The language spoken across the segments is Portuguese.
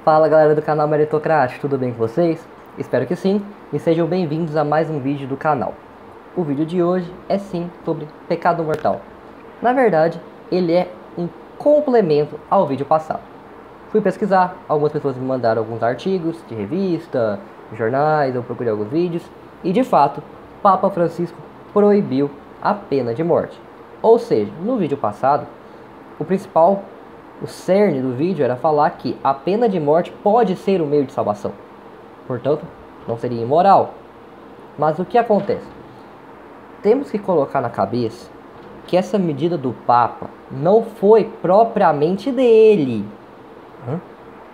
Fala galera do canal Meritocrático, tudo bem com vocês? Espero que sim, e sejam bem-vindos a mais um vídeo do canal. O vídeo de hoje é sim sobre pecado mortal. Na verdade, ele é um complemento ao vídeo passado. Fui pesquisar, algumas pessoas me mandaram alguns artigos de revista, jornais, eu procurei alguns vídeos, e de fato, Papa Francisco proibiu a pena de morte. Ou seja, no vídeo passado, o cerne do vídeo era falar que a pena de morte pode ser um meio de salvação. Portanto, não seria imoral. Mas o que acontece? Temos que colocar na cabeça que essa medida do Papa não foi propriamente dele.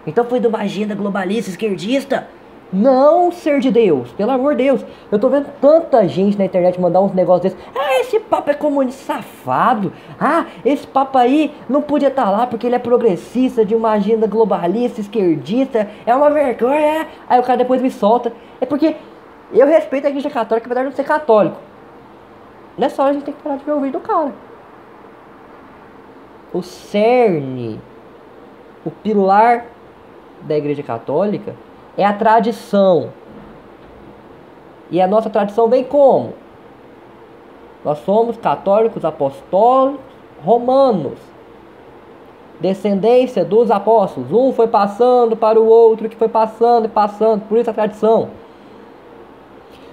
Então foi de uma agenda globalista, esquerdista? Não, ser de Deus, pelo amor de Deus. Eu tô vendo tanta gente na internet mandar uns negócios desses. Ah, esse Papa é comunista safado. Ah, esse Papa aí não podia estar lá porque ele é progressista, de uma agenda globalista, esquerdista. É uma vergonha, é. Aí o cara depois me solta. É porque eu respeito a igreja católica, apesar de não ser católico. Nessa hora a gente tem que parar de ver o vídeo do cara. O cerne, o pilar da igreja católica é a tradição. E a nossa tradição vem como? Nós somos católicos apostólicos romanos, descendência dos apóstolos. Um foi passando para o outro, que foi passando e passando. Por isso a tradição.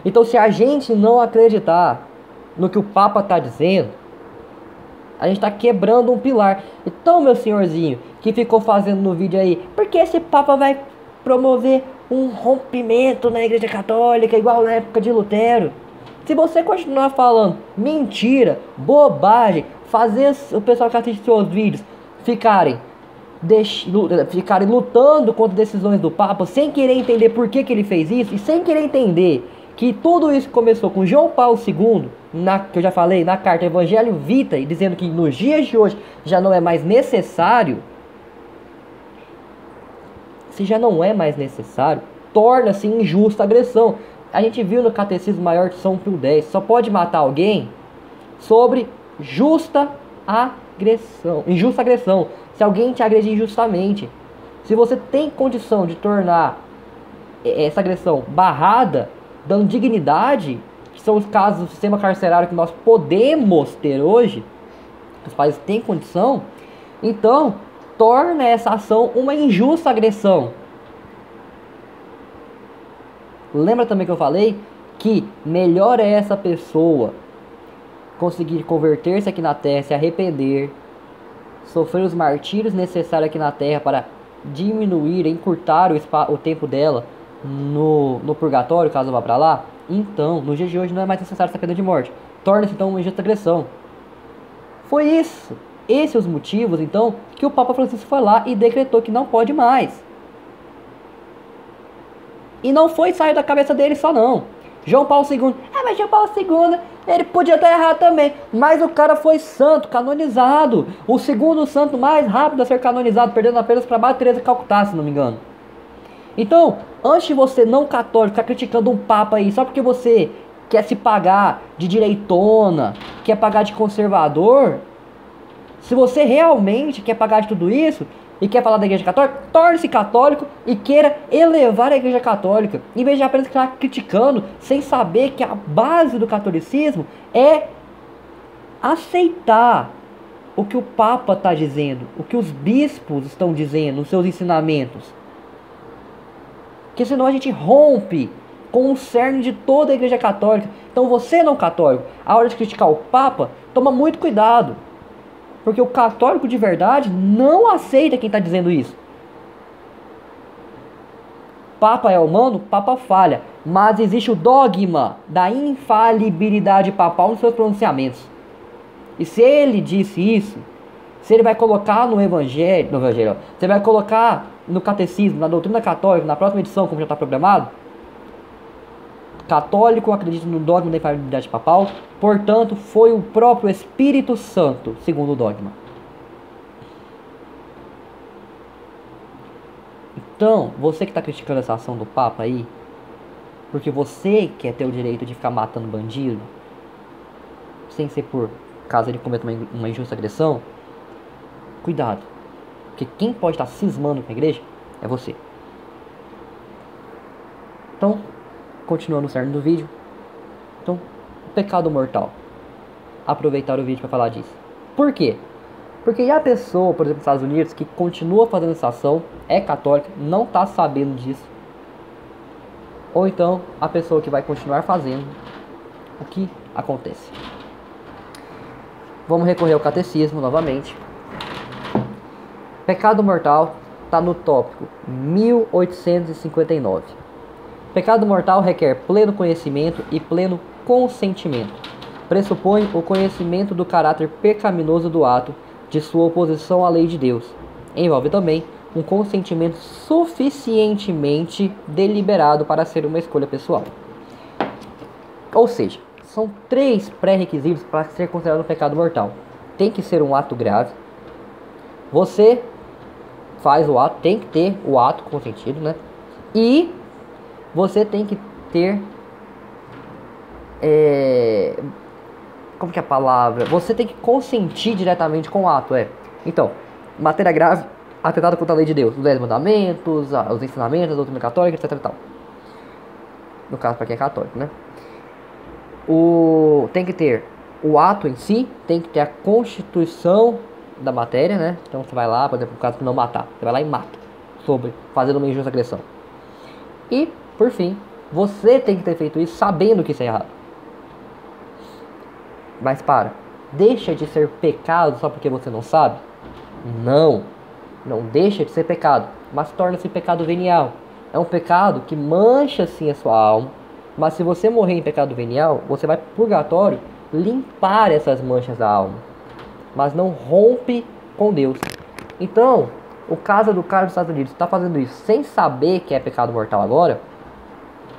Então, se a gente não acreditar no que o Papa está dizendo, a gente está quebrando um pilar. Então, meu senhorzinho, que ficou fazendo no vídeo aí, porque esse Papa vai promover um rompimento na igreja católica, igual na época de Lutero? Se você continuar falando mentira, bobagem, fazer o pessoal que assiste seus vídeos ficarem lutando contra decisões do Papa, sem querer entender por que ele fez isso, e sem querer entender que tudo isso começou com João Paulo II, que eu já falei, na carta Evangelho Vitae, dizendo que nos dias de hoje já não é mais necessário. Se já não é mais necessário, torna-se injusta a agressão. A gente viu no Catecismo Maior de São Pio X, só pode matar alguém sobre justa agressão, injusta agressão, se alguém te agredir injustamente. Se você tem condição de tornar essa agressão barrada, dando dignidade, que são os casos do sistema carcerário que nós podemos ter hoje, os países têm condição, então torna essa ação uma injusta agressão. Lembra também que eu falei que melhor é essa pessoa conseguir converter-se aqui na terra, se arrepender, sofrer os martírios necessários aqui na terra para diminuir, encurtar o tempo dela no purgatório, caso vá para lá. Então, no dia de hoje não é mais necessário essa pena de morte. Torna-se então uma injusta agressão. Foi isso. Esses os motivos, então, que o Papa Francisco foi lá e decretou que não pode mais. E não foi sair da cabeça dele só não. João Paulo II, mas João Paulo II, ele podia estar errado também. Mas o cara foi santo, canonizado. O segundo santo mais rápido a ser canonizado, perdendo apenas para Madre Teresa de Calcutá, se não me engano. Então, antes de você não católico ficar criticando um Papa aí, só porque você quer se pagar de direitona, quer pagar de conservador, se você realmente quer pagar de tudo isso e quer falar da igreja católica, torne-se católico e queira elevar a igreja católica, em vez de apenas ficar criticando, sem saber que a base do catolicismo é aceitar o que o Papa está dizendo, o que os bispos estão dizendo nos seus ensinamentos. Porque senão a gente rompe com o cerne de toda a igreja católica. Então você não católico, a hora de criticar o Papa, toma muito cuidado. Porque o católico de verdade não aceita quem está dizendo isso. Papa é humano, Papa falha. Mas existe o dogma da infalibilidade papal nos seus pronunciamentos. E se ele disse isso, se ele vai colocar no evangelho, você vai colocar no catecismo, na doutrina católica, na próxima edição, como já está programado, católico acredita no dogma da infalibilidade papal, portanto, foi o próprio Espírito Santo, segundo o dogma. Então, você que está criticando essa ação do Papa aí, porque você quer ter o direito de ficar matando bandido, sem ser por caso ele cometa uma injusta agressão, cuidado. Porque quem pode estar cismando com a igreja É você. Então, continuando o cerne do vídeo. Então, o pecado mortal. Aproveitar o vídeo para falar disso. Por quê? Porque a pessoa, por exemplo, nos Estados Unidos, que continua fazendo essa ação, é católica, não está sabendo disso. Ou então, a pessoa que vai continuar fazendo, o que acontece? Vamos recorrer ao catecismo novamente. Pecado mortal está no tópico 1859. Pecado mortal requer pleno conhecimento e pleno consentimento. Pressupõe o conhecimento do caráter pecaminoso do ato, de sua oposição à lei de Deus. Envolve também um consentimento suficientemente deliberado para ser uma escolha pessoal. Ou seja, são 3 pré-requisitos para ser considerado um pecado mortal. Tem que ser um ato grave. Você faz o ato, tem que ter o ato consentido, né? E você tem que ter... como que é a palavra? Você tem que consentir diretamente com o ato, Então, matéria grave, atentado contra a lei de Deus, os 10 mandamentos, os ensinamentos, a doutrina católica, etc e tal. No caso, para quem é católico, né? Tem que ter o ato em si, tem que ter a constituição da matéria, né? Então você vai lá, por exemplo, no caso de não matar, você vai lá e mata, fazendo uma injusta agressão. E, por fim, você tem que ter feito isso sabendo que isso é errado. Mas deixa de ser pecado só porque você não sabe? Não deixa de ser pecado, mas torna-se pecado venial. É um pecado que mancha sim a sua alma, mas se você morrer em pecado venial, você vai para o purgatório limpar essas manchas da alma, mas não rompe com Deus. Então, o caso do cara dos Estados Unidos está fazendo isso sem saber que é pecado mortal agora,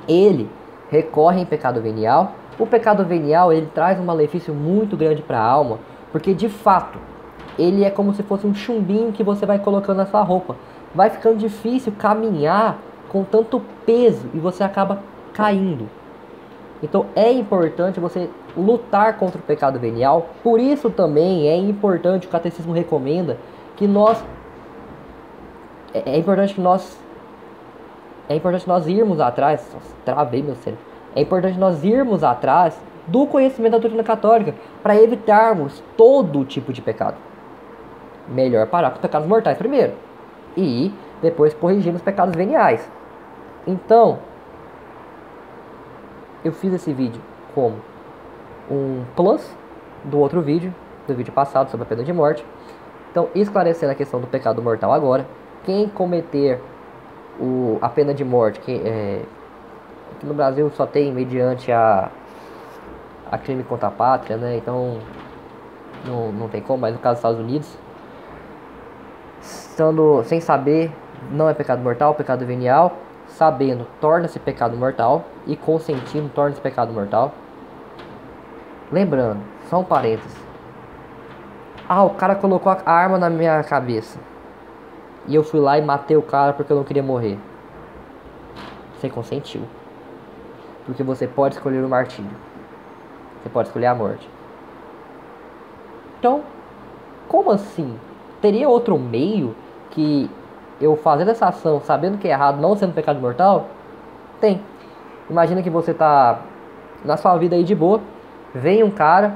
ele recorre em pecado venial. O pecado venial, ele traz um malefício muito grande para a alma, porque de fato, ele é como se fosse um chumbinho que você vai colocando na sua roupa. Vai ficando difícil caminhar com tanto peso e você acaba caindo. Então é importante você lutar contra o pecado venial. Por isso também é importante, o catecismo recomenda que nós irmos atrás. Nossa, travei meu cérebro. É importante nós irmos atrás do conhecimento da doutrina católica para evitarmos todo tipo de pecado. Melhor parar com os pecados mortais primeiro e depois corrigir os pecados veniais. Então, eu fiz esse vídeo como um plus do outro vídeo, do vídeo passado sobre a pena de morte. Então, esclarecendo a questão do pecado mortal agora, quem cometer a pena de morte, aqui no Brasil só tem mediante a crime contra a pátria, né? Então não tem como, mas no caso dos Estados Unidos, estando sem saber, não é pecado mortal, pecado venial. Sabendo, torna-se pecado mortal. E consentindo, torna-se pecado mortal. Lembrando, só um parênteses. O cara colocou a arma na minha cabeça e eu fui lá e matei o cara porque eu não queria morrer. Você consentiu. Porque você pode escolher o martírio. Você pode escolher a morte. Então, como assim? Teria outro meio que eu fazendo essa ação, sabendo que é errado, não sendo pecado mortal? Tem. Imagina que você tá na sua vida aí de boa, vem um cara,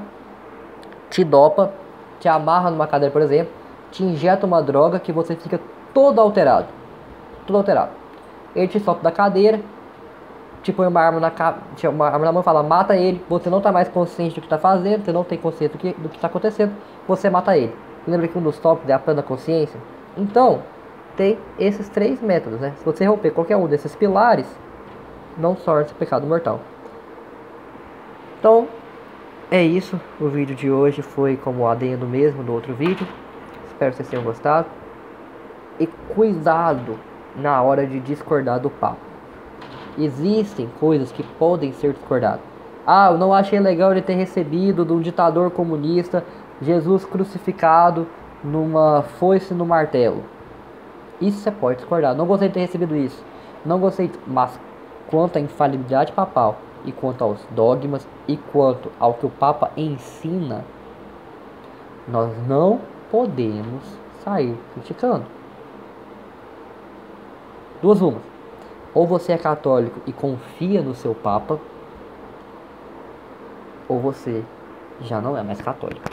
te dopa, te amarra numa cadeira, por exemplo, te injeta uma droga que você fica todo alterado. Tudo alterado. Ele te solta da cadeira, te põe uma arma na mão e fala, mata ele. Você não tá mais consciente do que tá fazendo, você não tem consciência do que tá acontecendo, você mata ele. Lembra que um dos tópicos é a plena consciência? Então, tem esses 3 métodos, né? Se você romper qualquer um desses pilares, não torna-se pecado mortal. Então, é isso. O vídeo de hoje foi como adendo mesmo do outro vídeo. Espero que vocês tenham gostado. E cuidado na hora de discordar do papo. Existem coisas que podem ser discordadas. Eu não achei legal ele ter recebido de um ditador comunista Jesus crucificado numa foice no martelo. Isso você pode discordar. Não gostei de ter recebido isso. Não gostei. Mas quanto à infalibilidade papal, e quanto aos dogmas, e quanto ao que o Papa ensina, nós não podemos sair criticando. Duas umas. Ou você é católico e confia no seu Papa, ou você já não é mais católico.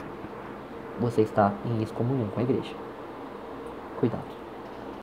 Você está em excomunhão com a igreja. Cuidado.